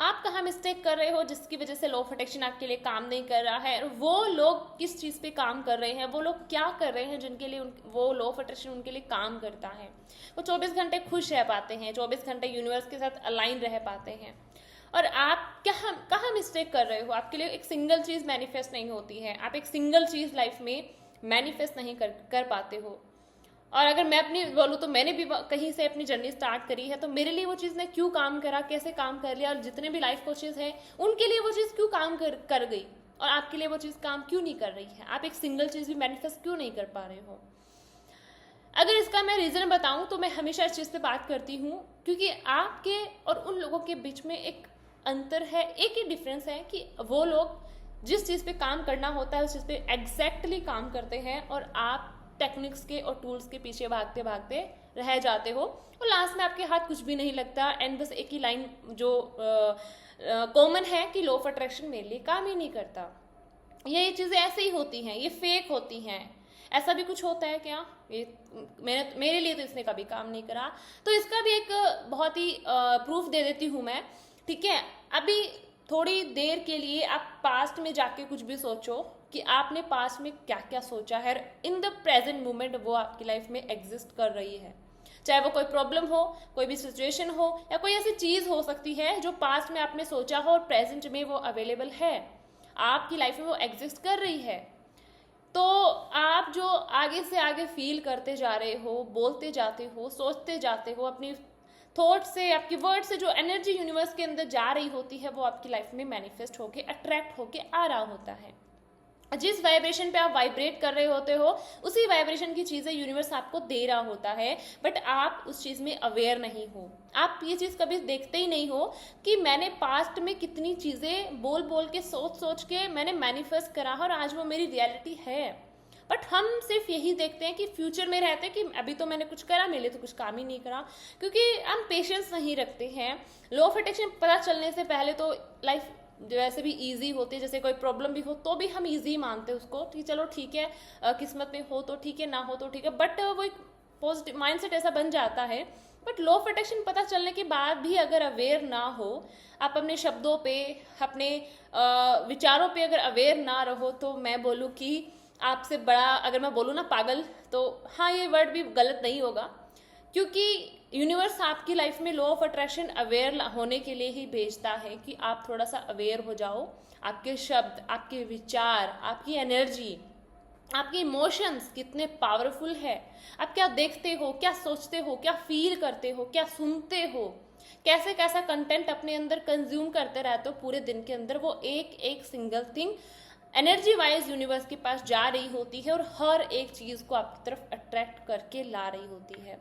आप कहाँ मिस्टेक कर रहे हो जिसकी वजह से लॉ ऑफ अट्रैक्शन आपके लिए काम नहीं कर रहा है, और वो लोग किस चीज़ पे काम कर रहे हैं, वो लोग क्या कर रहे हैं जिनके लिए वो लॉ ऑफ अट्रैक्शन उनके लिए काम करता है। वो 24 घंटे खुश रह पाते हैं, 24 घंटे यूनिवर्स के साथ अलाइन रह पाते हैं। और आप कहाँ कहाँ मिस्टेक कर रहे हो। आपके लिए एक सिंगल चीज़ मैनिफेस्ट नहीं होती है, आप एक सिंगल चीज़ लाइफ में मैनिफेस्ट नहीं कर पाते हो। और अगर मैं अपनी बोलूँ तो मैंने भी कहीं से अपनी जर्नी स्टार्ट करी है, तो मेरे लिए वो चीज़ ने क्यों काम करा, कैसे काम कर लिया, और जितने भी लाइफ कोचेज हैं उनके लिए वो चीज़ क्यों काम कर गई, और आपके लिए वो चीज़ काम क्यों नहीं कर रही है। आप एक सिंगल चीज़ भी मैनिफेस्ट क्यों नहीं कर पा रहे हो। अगर इसका मैं रीज़न बताऊं तो मैं हमेशा इस चीज़ पे बात करती हूँ, क्योंकि आपके और उन लोगों के बीच में एक अंतर है, एक ही डिफरेंस है कि वो लोग जिस चीज़ पे काम करना होता है उस चीज़ पे एग्जैक्टली काम करते हैं, और आप टेक्निक्स के और टूल्स के पीछे भागते भागते रह जाते हो, और लास्ट में आपके हाथ कुछ भी नहीं लगता। एंड बस एक ही लाइन जो कॉमन है कि लॉ ऑफ अट्रैक्शन मेरे लिए काम ही नहीं करता। ये चीज़ें ऐसे ही होती हैं, ये फेक होती हैं। ऐसा भी कुछ होता है क्या, ये मेरे लिए तो इसने कभी काम नहीं करा। तो इसका भी एक बहुत ही प्रूफ दे देती हूँ मैं, ठीक है। अभी थोड़ी देर के लिए आप पास्ट में जाके कुछ भी सोचो कि आपने पास्ट में क्या क्या सोचा है, इन द प्रेजेंट मोमेंट वो आपकी लाइफ में एग्जिस्ट कर रही है। चाहे वो कोई प्रॉब्लम हो, कोई भी सिचुएशन हो, या कोई ऐसी चीज़ हो सकती है जो पास्ट में आपने सोचा हो और प्रेजेंट में वो अवेलेबल है, आपकी लाइफ में वो एग्जिस्ट कर रही है। तो आप जो आगे से आगे फील करते जा रहे हो, बोलते जाते हो, सोचते जाते हो, अपनी थॉट से, आपकी वर्ड से जो एनर्जी यूनिवर्स के अंदर जा रही होती है वो आपकी लाइफ में मैनिफेस्ट होके, अट्रैक्ट होके आ रहा होता है। जिस वाइब्रेशन पे आप वाइब्रेट कर रहे होते हो उसी वाइब्रेशन की चीज़ें यूनिवर्स आपको दे रहा होता है, बट आप उस चीज़ में अवेयर नहीं हो। आप ये चीज़ कभी देखते ही नहीं हो कि मैंने पास्ट में कितनी चीज़ें बोल बोल के, सोच सोच के मैंने मैनिफेस्ट करा और आज वो मेरी रियलिटी है। बट हम सिर्फ यही देखते हैं कि फ्यूचर में रहते हैं कि अभी तो मैंने कुछ करा, मेरे लिए तो कुछ काम ही नहीं करा, क्योंकि हम पेशेंस नहीं रखते हैं। लॉ ऑफ अट्रैक्शन पता चलने से पहले तो लाइफ वैसे भी इजी होती है, जैसे कोई प्रॉब्लम भी हो तो भी हम इजी मानते हैं उसको, कि चलो ठीक है, किस्मत में हो तो ठीक है, ना हो तो ठीक है, बट वो एक पॉजिटिव माइंडसेट ऐसा बन जाता है। बट लॉ ऑफ अट्रैक्शन पता चलने के बाद भी अगर अवेयर ना हो, आप अपने शब्दों पे, अपने विचारों पे अगर अवेयर ना रहो, तो मैं बोलूँ कि आपसे बड़ा, अगर मैं बोलूँ ना पागल, तो हाँ ये वर्ड भी गलत नहीं होगा, क्योंकि यूनिवर्स आपकी लाइफ में लॉ ऑफ अट्रैक्शन अवेयर होने के लिए ही भेजता है कि आप थोड़ा सा अवेयर हो जाओ। आपके शब्द, आपके विचार, आपकी एनर्जी, आपके इमोशंस कितने पावरफुल है। आप क्या देखते हो, क्या सोचते हो, क्या फील करते हो, क्या सुनते हो, कैसे कैसा कंटेंट अपने अंदर कंज्यूम करते रहते हो पूरे दिन के अंदर, वो एक एक single thing energy wise universe के पास जा रही होती है और हर एक चीज़ को आपकी तरफ अट्रैक्ट करके ला रही होती है।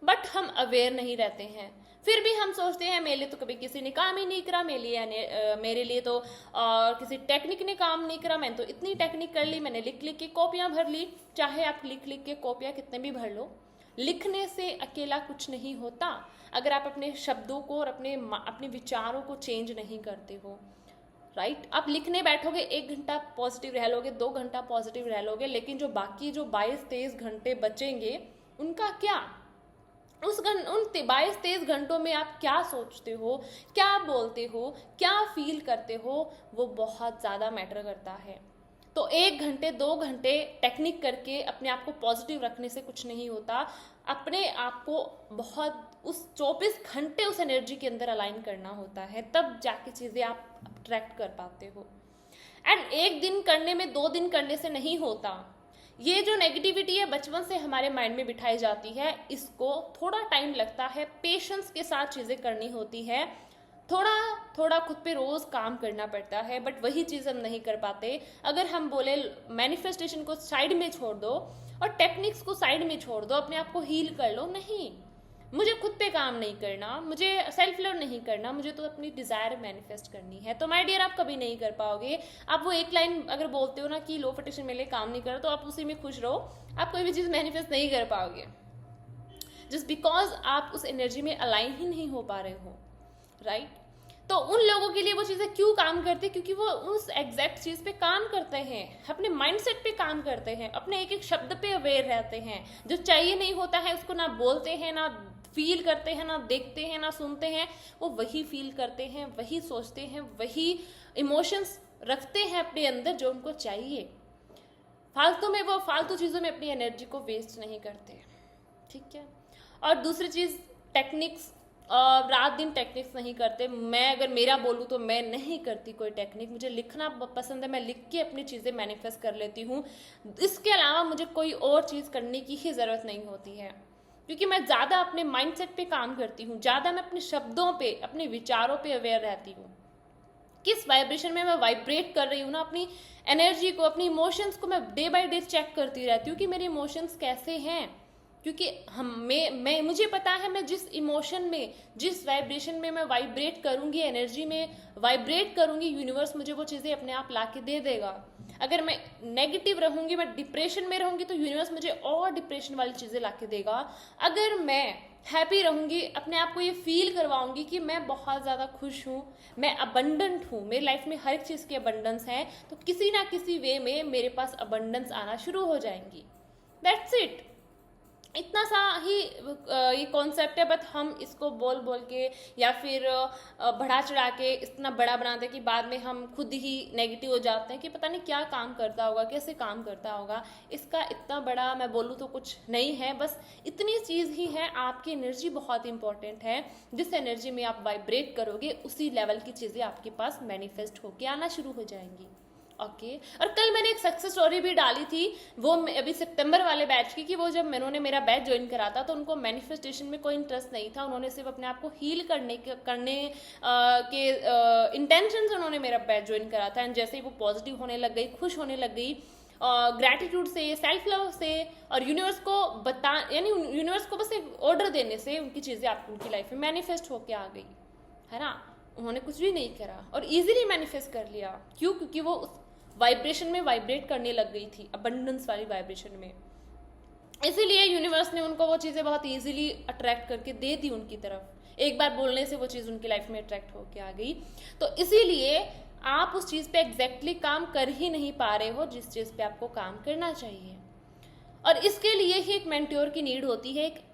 बट हम अवेयर नहीं रहते हैं, फिर भी हम सोचते हैं मेरे लिए तो कभी किसी ने काम ही नहीं करा, मेरे लिए तो किसी टेक्निक ने काम नहीं करा, मैंने तो इतनी टेक्निक कर ली, मैंने लिख लिख के कॉपियाँ भर ली। चाहे आप लिख लिख के कॉपियाँ कितने भी भर लो, लिखने से अकेला कुछ नहीं होता अगर आप अपने शब्दों को और अपने विचारों को चेंज नहीं करते हो। राइट, आप लिखने बैठोगे 1 घंटा पॉजिटिव रह लोगे, 2 घंटा पॉजिटिव रह लोगे, लेकिन जो बाकी जो 22-23 घंटे बचेंगे उनका क्या? उन 22-23 घंटों में आप क्या सोचते हो, क्या बोलते हो, क्या फील करते हो, वो बहुत ज़्यादा मैटर करता है। तो 1 घंटे 2 घंटे टेक्निक करके अपने आप को पॉजिटिव रखने से कुछ नहीं होता। अपने आप को बहुत उस 24 घंटे उस एनर्जी के अंदर अलाइन करना होता है, तब जाके चीज़ें आप अट्रैक्ट कर पाते हो। एंड 1 दिन करने में 2 दिन करने से नहीं होता। ये जो नेगेटिविटी है बचपन से हमारे माइंड में बिठाई जाती है, इसको थोड़ा टाइम लगता है, पेशेंस के साथ चीज़ें करनी होती है, थोड़ा थोड़ा खुद पे रोज़ काम करना पड़ता है, बट वही चीज़ हम नहीं कर पाते। अगर हम बोले मैनिफेस्टेशन को साइड में छोड़ दो और टेक्निक्स को साइड में छोड़ दो, अपने आप को हील कर लो, नहीं, मुझे खुद पे काम नहीं करना, मुझे सेल्फ लव नहीं करना, मुझे तो अपनी डिज़ायर मैनिफेस्ट करनी है, तो माय डियर आप कभी नहीं कर पाओगे। आप वो एक लाइन अगर बोलते हो ना कि लॉ ऑफ अट्रैक्शन मेरे लिए काम नहीं कर रहा, तो आप उसी में खुश रहो, आप कोई भी चीज़ मैनिफेस्ट नहीं कर पाओगे, जस्ट बिकॉज आप उस एनर्जी में अलाइन ही नहीं हो पा रहे हो। राइट, तो उन लोगों के लिए वो चीज़ें क्यों काम करती है, क्योंकि वो उस एग्जैक्ट चीज़ पे काम करते हैं, अपने माइंडसेट पे काम करते हैं, अपने एक एक शब्द पे अवेयर रहते हैं। जो चाहिए नहीं होता है उसको ना बोलते हैं, ना फील करते हैं, ना देखते हैं, ना सुनते हैं, वो वही फील करते हैं, वही सोचते हैं, वही इमोशंस रखते हैं अपने अंदर जो उनको चाहिए। फालतू में वो फालतू चीज़ों में अपनी एनर्जी को वेस्ट नहीं करते, ठीक है। और दूसरी चीज़, टेक्निक्स, रात दिन टेक्निक्स नहीं करते। मैं अगर मेरा बोलूँ तो मैं नहीं करती कोई टेक्निक, मुझे लिखना पसंद है, मैं लिख के अपनी चीज़ें मैनिफेस्ट कर लेती हूँ। इसके अलावा मुझे कोई और चीज़ करने की ही ज़रूरत नहीं होती है, क्योंकि मैं ज़्यादा अपने माइंडसेट पे काम करती हूँ, ज़्यादा मैं अपने शब्दों पे, अपने विचारों पे अवेयर रहती हूँ, किस वाइब्रेशन में मैं वाइब्रेट कर रही हूँ ना, अपनी एनर्जी को, अपनी इमोशंस को मैं डे बाय डे चेक करती रहती हूँ कि मेरे इमोशंस कैसे हैं। क्योंकि मैं मुझे पता है मैं जिस इमोशन में, जिस वाइब्रेशन में मैं वाइब्रेट करूंगी, एनर्जी में वाइब्रेट करूंगी, यूनिवर्स मुझे वो चीज़ें अपने आप ला के दे देगा। अगर मैं नेगेटिव रहूंगी, मैं डिप्रेशन में रहूंगी, तो यूनिवर्स मुझे और डिप्रेशन वाली चीज़ें ला के देगा। अगर मैं हैप्पी रहूंगी, अपने आप को ये फील करवाऊंगी कि मैं बहुत ज़्यादा खुश हूँ, मैं अबंडेंट हूँ, मेरी लाइफ में हर एक चीज़ की अबंडेंस है, तो किसी ना किसी वे में मेरे पास अबंडेंस आना शुरू हो जाएंगी। That's it. इतना सा ही ये कॉन्सेप्ट है, बट हम इसको बोल बोल के या फिर बढ़ा चढ़ा के इतना बड़ा बनाते हैं कि बाद में हम खुद ही नेगेटिव हो जाते हैं कि पता नहीं क्या काम करता होगा, कैसे काम करता होगा। इसका इतना बड़ा मैं बोलूँ तो कुछ नहीं है, बस इतनी चीज़ ही है, आपकी एनर्जी बहुत इंपॉर्टेंट है। जिस एनर्जी में आप वाइब्रेट करोगे उसी लेवल की चीज़ें आपके पास मैनिफेस्ट होके आना शुरू हो जाएंगी। ओके और कल मैंने एक सक्सेस स्टोरी भी डाली थी, वो अभी सितंबर वाले बैच की, कि वो जब उन्होंने मेरा बैच ज्वाइन करा था तो उनको मैनिफेस्टेशन में कोई इंटरेस्ट नहीं था, उन्होंने सिर्फ अपने आप को हील करने के इंटेंशन से उन्होंने मेरा बैच ज्वाइन करा था। एंड जैसे ही वो पॉजिटिव होने लग गई, खुश होने लग गई, ग्रैटिट्यूड से, सेल्फ लव से, और यूनिवर्स को यानी यूनिवर्स को बस एक ऑर्डर देने से उनकी चीज़ें आप उनकी लाइफ में मैनिफेस्ट होके आ गई, है ना। उन्होंने कुछ भी नहीं करा और इजीली मैनिफेस्ट कर लिया। क्यों? क्योंकि वो उस वाइब्रेशन में वाइब्रेट करने लग गई थी, अबंडेंस वाली वाइब्रेशन में। इसीलिए यूनिवर्स ने उनको वो चीज़ें बहुत इजीली अट्रैक्ट करके दे दी उनकी तरफ। एक बार बोलने से वो चीज़ उनकी लाइफ में अट्रैक्ट होके आ गई। तो इसीलिए आप उस चीज़ पे एग्जैक्टली काम कर ही नहीं पा रहे हो जिस चीज़ पे आपको काम करना चाहिए। और इसके लिए ही एक मेंटोर की नीड होती है, एक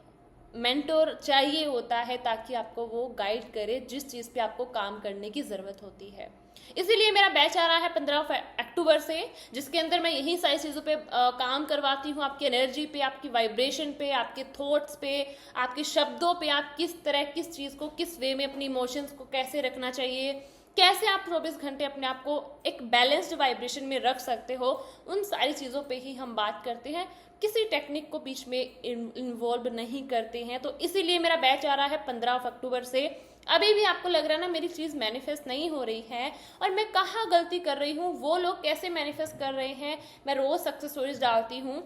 मेंटोर चाहिए होता है ताकि आपको वो गाइड करे जिस चीज़ पे आपको काम करने की ज़रूरत होती है। इसीलिए मेरा बैच आ रहा है 15 अक्टूबर से, जिसके अंदर मैं यही सारी चीज़ों पे काम करवाती हूँ, आपकी एनर्जी पे, आपकी वाइब्रेशन पे, आपके थॉट्स पे, आपके शब्दों पे, आप किस तरह किस चीज़ को किस वे में अपनी इमोशंस को कैसे रखना चाहिए, कैसे आप 24 घंटे अपने आप को एक बैलेंस्ड वाइब्रेशन में रख सकते हो, उन सारी चीज़ों पे ही हम बात करते हैं, किसी टेक्निक को बीच में इन्वॉल्व नहीं करते हैं। तो इसीलिए मेरा बैच आ रहा है 15 अक्टूबर से। अभी भी आपको लग रहा है ना मेरी चीज़ मैनिफेस्ट नहीं हो रही है और मैं कहाँ गलती कर रही हूँ, वो लोग कैसे मैनिफेस्ट कर रहे हैं, मैं रोज़ सक्सेस स्टोरीज डालती हूँ,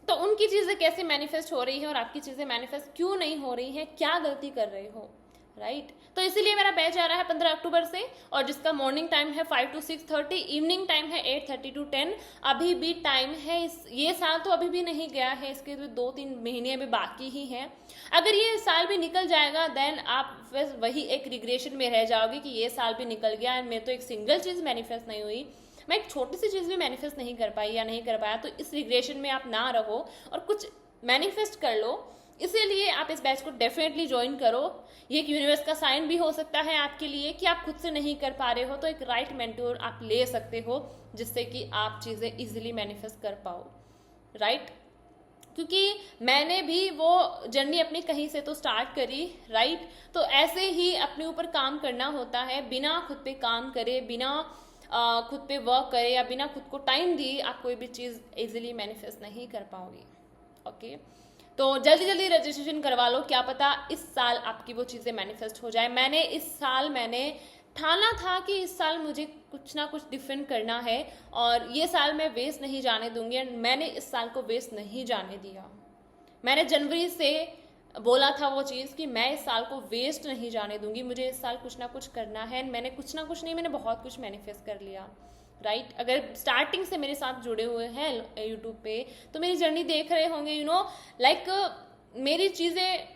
तो उनकी चीज़ें कैसे मैनिफेस्ट हो रही हैं और आपकी चीज़ें मैनिफेस्ट क्यों नहीं हो रही हैं, क्या गलती कर रहे हो, राइट। तो इसीलिए मेरा बैच आ रहा है 15 अक्टूबर से, और जिसका मॉर्निंग टाइम है 5 to 6:30, इवनिंग टाइम है 8:30 to 10। अभी भी टाइम है, ये साल तो अभी भी नहीं गया है, इसके तो 2-3 महीने अभी बाकी ही हैं। अगर ये साल भी निकल जाएगा देन आप बस वही एक रिग्रेशन में रह जाओगे कि ये साल भी निकल गया एंड मैं तो एक सिंगल चीज़ मैनिफेस्ट नहीं हुई, मैं एक छोटी सी चीज़ भी मैनिफेस्ट नहीं कर पाई या नहीं कर पाया। तो इस रिग्रेशन में आप ना रहो और कुछ मैनिफेस्ट कर लो। इसीलिए आप इस बैच को डेफिनेटली ज्वाइन करो। ये एक यूनिवर्स का साइन भी हो सकता है आपके लिए कि आप खुद से नहीं कर पा रहे हो, तो एक राइट मेंटोर आप ले सकते हो जिससे कि आप चीज़ें इजीली मैनिफेस्ट कर पाओ, राइट। क्योंकि मैंने भी वो जर्नी अपनी कहीं से तो स्टार्ट करी, राइट। तो ऐसे ही अपने ऊपर काम करना होता है, बिना खुद पे काम करे, बिना खुद पे वर्क करे या बिना खुद को टाइम दिए आप कोई भी चीज़ इजीली मैनिफेस्ट नहीं कर पाओगे। ओके तो जल्दी जल्दी रजिस्ट्रेशन करवा लो, क्या पता इस साल आपकी वो चीज़ें मैनिफेस्ट हो जाए। इस साल मैंने ठाना था कि इस साल मुझे कुछ ना कुछ डिफरेंट करना है और ये साल मैं वेस्ट नहीं जाने दूंगी, एंड मैंने इस साल को वेस्ट नहीं जाने दिया। मैंने जनवरी से बोला था वो चीज़ कि मैं इस साल को वेस्ट नहीं जाने दूंगी, मुझे इस साल कुछ ना कुछ करना है। मैंने कुछ ना कुछ नहीं, मैंने बहुत कुछ मैनिफेस्ट कर लिया, राइट। अगर स्टार्टिंग से मेरे साथ जुड़े हुए हैं यूट्यूब पे तो मेरी जर्नी देख रहे होंगे, लाइक मेरी चीज़ें,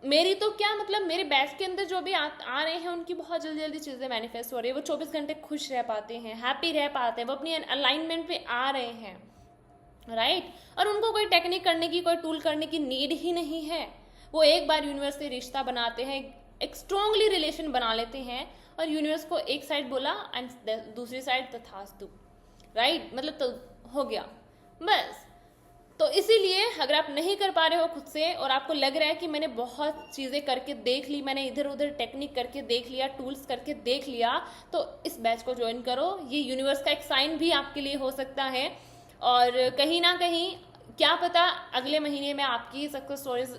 मेरी तो क्या मतलब मेरे बैच के अंदर जो भी आ रहे हैं उनकी बहुत जल्दी जल्दी चीज़ें मैनिफेस्ट हो रही है। वो 24 घंटे खुश रह पाते हैं, हैप्पी रह पाते हैं, वो अपनी अलाइनमेंट पे आ रहे हैं, राइट। और उनको कोई टेक्निक करने की, कोई टूल करने की नीड ही नहीं है। वो एक बार यूनिवर्स से रिश्ता बनाते हैं, एक स्ट्रॉन्गली रिलेशन बना लेते हैं, और यूनिवर्स को एक साइड बोला एंड दूसरी साइड तथास्तु, राइट, मतलब तो हो गया बस। तो इसीलिए अगर आप नहीं कर पा रहे हो खुद से और आपको लग रहा है कि मैंने बहुत चीज़ें करके देख ली, मैंने इधर उधर टेक्निक करके देख लिया, टूल्स करके देख लिया, तो इस बैच को ज्वाइन करो। ये यूनिवर्स का एक साइन भी आपके लिए हो सकता है, और कहीं ना कहीं क्या पता अगले महीने में आपकी सक्सेस स्टोरीज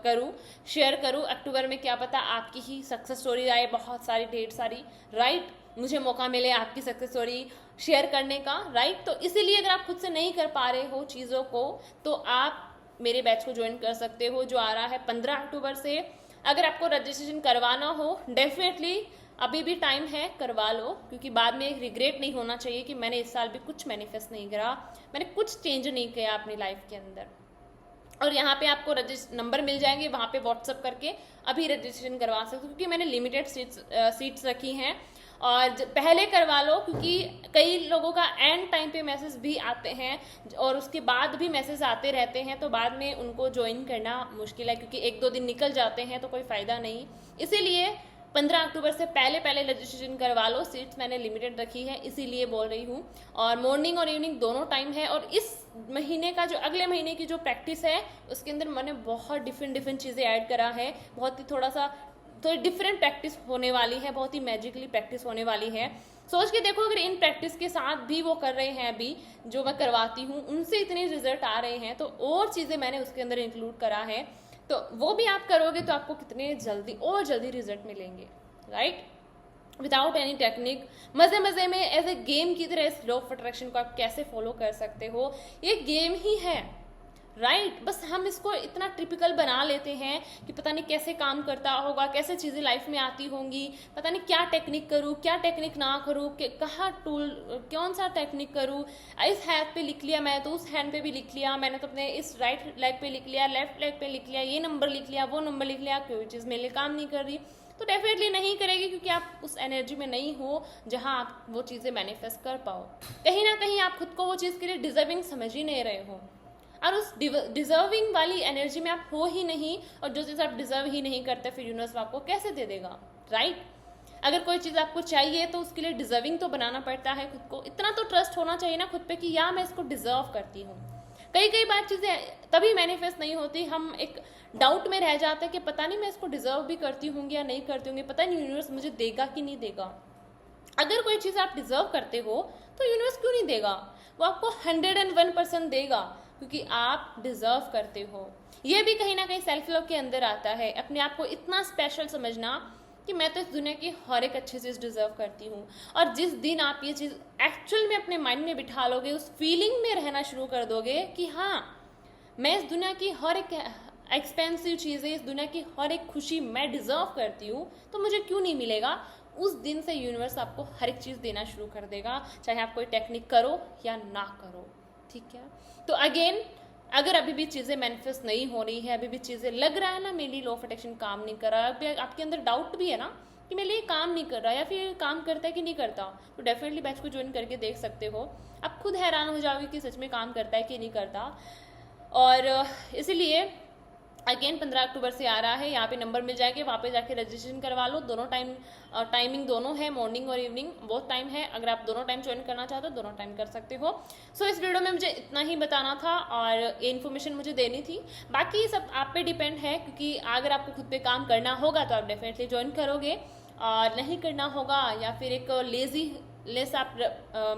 करूँ, शेयर करूँ। अक्टूबर में क्या पता आपकी ही सक्सेस स्टोरी आए, बहुत सारी, ढेर सारी, राइट, मुझे मौका मिले आपकी सक्सेस स्टोरी शेयर करने का, राइट। तो इसीलिए अगर आप खुद से नहीं कर पा रहे हो चीज़ों को, तो आप मेरे बैच को ज्वाइन कर सकते हो, जो आ रहा है 15 अक्टूबर से। अगर आपको रजिस्ट्रेशन करवाना हो, डेफिनेटली अभी भी टाइम है, करवा लो, क्योंकि बाद में रिग्रेट नहीं होना चाहिए कि मैंने इस साल भी कुछ मैनिफेस्ट नहीं करा, मैंने कुछ चेंज नहीं किया अपनी लाइफ के अंदर। और यहाँ पे आपको नंबर मिल जाएंगे, वहाँ पे व्हाट्सअप करके अभी रजिस्ट्रेशन करवा सकते हो, क्योंकि मैंने लिमिटेड सीट्स रखी हैं, और पहले करवा लो, क्योंकि कई लोगों का एंड टाइम पे मैसेज भी आते हैं और उसके बाद भी मैसेज आते रहते हैं, तो बाद में उनको ज्वाइन करना मुश्किल है, क्योंकि 1-2 दिन निकल जाते हैं तो कोई फ़ायदा नहीं। इसीलिए 15 अक्टूबर से पहले रजिस्ट्रेशन करवा लो, सीट्स मैंने लिमिटेड रखी है, इसीलिए बोल रही हूँ। और मॉर्निंग और इवनिंग दोनों टाइम है, और इस महीने का जो अगले महीने की जो प्रैक्टिस है उसके अंदर मैंने बहुत डिफरेंट चीज़ें ऐड करा है, बहुत ही थोड़ा सा तो डिफरेंट प्रैक्टिस होने वाली है, बहुत ही मैजिकली प्रैक्टिस होने वाली है। सोच के देखो, अगर इन प्रैक्टिस के साथ भी वो कर रहे हैं अभी जो मैं करवाती हूँ, उनसे इतने रिजल्ट आ रहे हैं, तो और चीज़ें मैंने उसके अंदर इंक्लूड करा है, तो वो भी आप करोगे तो आपको कितने जल्दी और जल्दी रिजल्ट मिलेंगे, राइट, विदाउट एनी टेक्निक, मजे मजे में, एज ए गेम की तरह इस लॉ ऑफ अट्रैक्शन को आप कैसे फॉलो कर सकते हो। ये गेम ही है, राइट, बस हम इसको इतना टिपिकल बना लेते हैं कि पता नहीं कैसे काम करता होगा, कैसे चीज़ें लाइफ में आती होंगी, पता नहीं क्या टेक्निक करूँ, क्या टेक्निक ना करूँ, कहाँ टूल, कौन सा टेक्निक करूँ। इस हैंड पे लिख लिया मैं, तो उस हैंड पे भी लिख लिया मैंने, तो अपने इस राइट लेग पे लिख लिया, लेफ्ट लेग पे लिख लिया, ये नंबर लिख लिया, वो नंबर लिख लिया, कोई चीज़ मेरे लिए काम नहीं कर रही, तो डेफिनेटली नहीं करेगी, क्योंकि आप उस एनर्जी में नहीं हो जहाँ आप वो चीज़ें मैनिफेस्ट कर पाओ। कहीं ना कहीं आप खुद को वो चीज़ के लिए डिजर्विंग समझ ही नहीं रहे हो, और उस डिजर्विंग वाली एनर्जी में आप हो ही नहीं, और जो चीज़ आप डिजर्व ही नहीं करते फिर यूनिवर्स आपको कैसे दे देगा, राइट। अगर कोई चीज़ आपको चाहिए तो उसके लिए डिजर्विंग तो बनाना पड़ता है खुद को, इतना तो ट्रस्ट होना चाहिए ना खुद पे कि या मैं इसको डिजर्व करती हूँ। कई बार चीज़ें तभी मैनिफेस्ट नहीं होती, हम एक डाउट में रह जाते हैं कि पता नहीं मैं इसको डिजर्व भी करती होंगी या नहीं करती होंगी, पता नहीं यूनिवर्स मुझे देगा कि नहीं देगा। अगर कोई चीज़ आप डिजर्व करते हो तो यूनिवर्स क्यों नहीं देगा, वो आपको 101% देगा, क्योंकि आप डिजर्व करते हो। ये भी कहीं ना कहीं सेल्फ लव के अंदर आता है, अपने आप को इतना स्पेशल समझना कि मैं तो इस दुनिया की हर एक अच्छी चीज़ डिजर्व करती हूँ। और जिस दिन आप ये चीज़ एक्चुअल में अपने माइंड में बिठा लोगे, उस फीलिंग में रहना शुरू कर दोगे कि हाँ, मैं इस दुनिया की हर एक एक्सपेंसिव चीज़ें, इस दुनिया की हर एक खुशी मैं डिजर्व करती हूँ, तो मुझे क्यों नहीं मिलेगा, उस दिन से यूनिवर्स आपको हर एक चीज़ देना शुरू कर देगा, चाहे आप कोई टेक्निक करो या ना करो, ठीक है। तो अगेन, अगर अभी भी चीज़ें मैनिफेस्ट नहीं हो रही है, अभी भी चीज़ें लग रहा है ना मेरी लॉ ऑफ अट्रैक्शन काम नहीं कर रहा, अभी आपके अंदर डाउट भी है ना कि मेरे लिए काम नहीं कर रहा या फिर काम करता है कि नहीं करता, तो डेफिनेटली बैच को ज्वाइन करके देख सकते हो। आप खुद हैरान हो जाओगे कि सच में काम करता है कि नहीं करता। और इसीलिए अगेन 15 अक्टूबर से आ रहा है, यहाँ पे नंबर मिल जाएंगे, वहाँ पे जाके रजिस्ट्रेशन करवा लो। दोनों टाइमिंग दोनों है, मॉर्निंग और इवनिंग बहुत टाइम है, अगर आप दोनों टाइम ज्वाइन करना चाहते हो दोनों टाइम कर सकते हो। सो इस वीडियो में मुझे इतना ही बताना था और ये इन्फॉर्मेशन मुझे देनी थी, बाकी सब आप पे डिपेंड है, क्योंकि अगर आपको खुद पे काम करना होगा तो आप डेफिनेटली ज्वाइन करोगे, और नहीं करना होगा या फिर एक लेस आप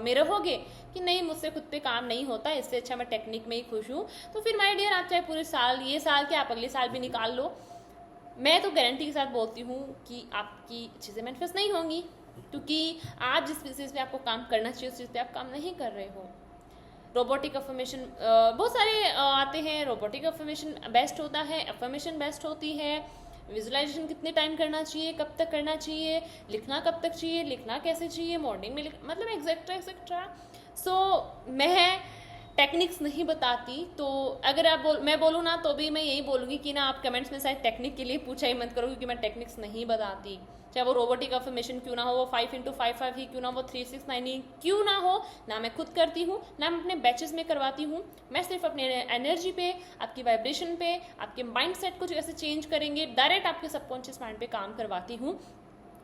में रहोगे कि नहीं मुझसे खुद पे काम नहीं होता, इससे अच्छा मैं टेक्निक में ही खुश हूँ, तो फिर माय डियर आप चाहे पूरे साल, ये साल क्या आप अगले साल भी निकाल लो, मैं तो गारंटी के साथ बोलती हूँ कि आपकी चीज़ें मैनिफेस्ट नहीं होंगी, क्योंकि आप जिस चीज़ पे आपको काम करना चाहिए उस चीज़ पे आप काम नहीं कर रहे हो। रोबोटिक अफर्मेशन बहुत सारे आते हैं, रोबोटिक अफर्मेशन बेस्ट होता है, अफर्मेशन बेस्ट होती है, विजुअलाइजेशन कितने टाइम करना चाहिए, कब तक करना चाहिए, लिखना कब तक चाहिए, लिखना कैसे चाहिए, मॉर्निंग में मतलब एक्सेट्रा एक्सेट्रा। सो मैं टेक्निक्स नहीं बताती, तो अगर आप मैं बोलूँ ना तो भी मैं यही बोलूँगी कि ना आप कमेंट्स में शायद टेक्निक के लिए पूछा ही मत करो, क्योंकि मैं टेक्निक्स नहीं बताती, चाहे वो रोबोटिक अफर्मेशन क्यों ना हो, वो 5x5 ही क्यों ना हो, वो 369 ही क्यों ना हो, ना मैं खुद करती हूँ, ना मैं अपने बैचेस में करवाती हूँ। मैं सिर्फ अपने एनर्जी पे, आपकी वाइब्रेशन पे, आपके माइंड सेट को ऐसे चेंज करेंगे, डायरेक्ट आपके सबकॉन्शियस माइंड पे काम करवाती हूँ,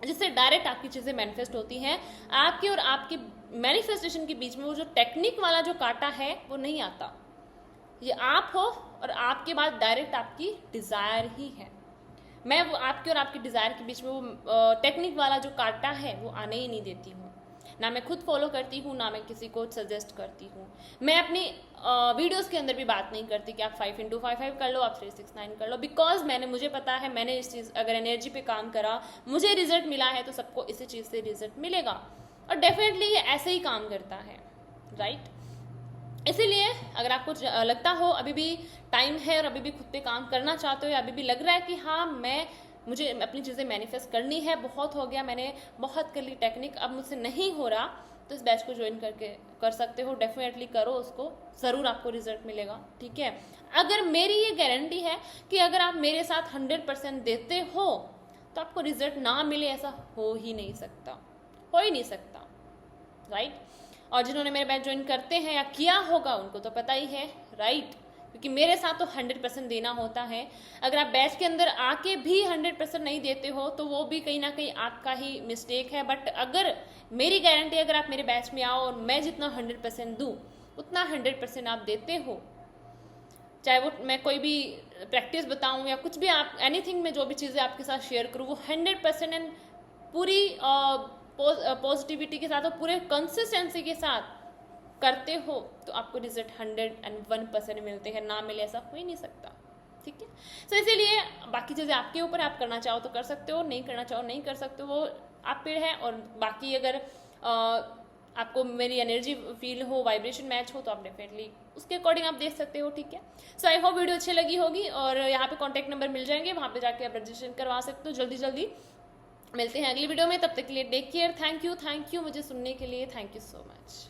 जिससे डायरेक्ट आपकी चीज़ें मैनिफेस्ट होती हैं। आपके और आपके मैनिफेस्टेशन के बीच में वो जो टेक्निक वाला जो कांटा है वो नहीं आता। ये आप हो और आपके बाद डायरेक्ट आपकी डिज़ायर ही है। मैं वो आपके और आपके डिज़ायर के बीच में वो टेक्निक वाला जो कांटा है वो आने ही नहीं देती हूँ। ना मैं खुद फॉलो करती हूँ, ना मैं किसी को सजेस्ट करती हूँ। मैं अपनी वीडियोस के अंदर भी बात नहीं करती कि आप 5x5 कर लो, आप 369 कर लो, बिकॉज मुझे पता है, मैंने इस चीज़ अगर एनर्जी पे काम करा, मुझे रिजल्ट मिला है, तो सबको इसी चीज़ से रिजल्ट मिलेगा और डेफिनेटली ये ऐसे ही काम करता है, राइट। इसीलिए अगर आपको लगता हो अभी भी टाइम है और अभी भी खुद पे काम करना चाहते हो, या अभी भी लग रहा है कि हाँ मुझे अपनी चीज़ें मैनिफेस्ट करनी है, बहुत हो गया, मैंने बहुत कर ली टेक्निक, अब मुझसे नहीं हो रहा, तो इस बैच को ज्वाइन करके कर सकते हो। डेफिनेटली करो उसको, ज़रूर आपको रिजल्ट मिलेगा, ठीक है। अगर मेरी ये गारंटी है कि अगर आप मेरे साथ 100% देते हो तो आपको रिजल्ट ना मिले, ऐसा हो ही नहीं सकता, हो ही नहीं सकता, राइट। और जिन्होंने मेरे बैच ज्वाइन करते हैं या किया होगा उनको तो पता ही है, राइट, क्योंकि मेरे साथ तो 100% देना होता है। अगर आप बैच के अंदर आके भी 100% नहीं देते हो तो वो भी कहीं ना कहीं आपका ही मिस्टेक है। बट अगर मेरी गारंटी, अगर आप मेरे बैच में आओ और मैं जितना 100% दूँ उतना 100% आप देते हो, चाहे वो मैं कोई भी प्रैक्टिस बताऊँ या कुछ भी, आप एनीथिंग में जो भी चीज़ें आपके साथ शेयर करूँ वो 100% एंड पूरी पॉजिटिविटी के साथ और पूरे कंसिस्टेंसी के साथ करते हो तो आपको रिजल्ट 101% मिलते हैं, ना मिले ऐसा हो ही नहीं सकता, ठीक है। सो इसीलिए बाकी चीज़ें आपके ऊपर, आप करना चाहो तो कर सकते हो, नहीं करना चाहो नहीं कर सकते हो, वो आप पे है। और बाकी अगर आपको मेरी एनर्जी फील हो, वाइब्रेशन मैच हो, तो आप डेफिनेटली उसके अकॉर्डिंग आप देख सकते हो, ठीक है। सो आई होप वीडियो अच्छी लगी होगी, और यहाँ पे कॉन्टैक्ट नंबर मिल जाएंगे, वहाँ पे जाके आप रजिस्ट्रेशन करवा सकते हो। जल्दी जल्दी मिलते हैं अगली वीडियो में, तब तक के लिए टेक केयर। थैंक यू मुझे सुनने के लिए, थैंक यू सो मच।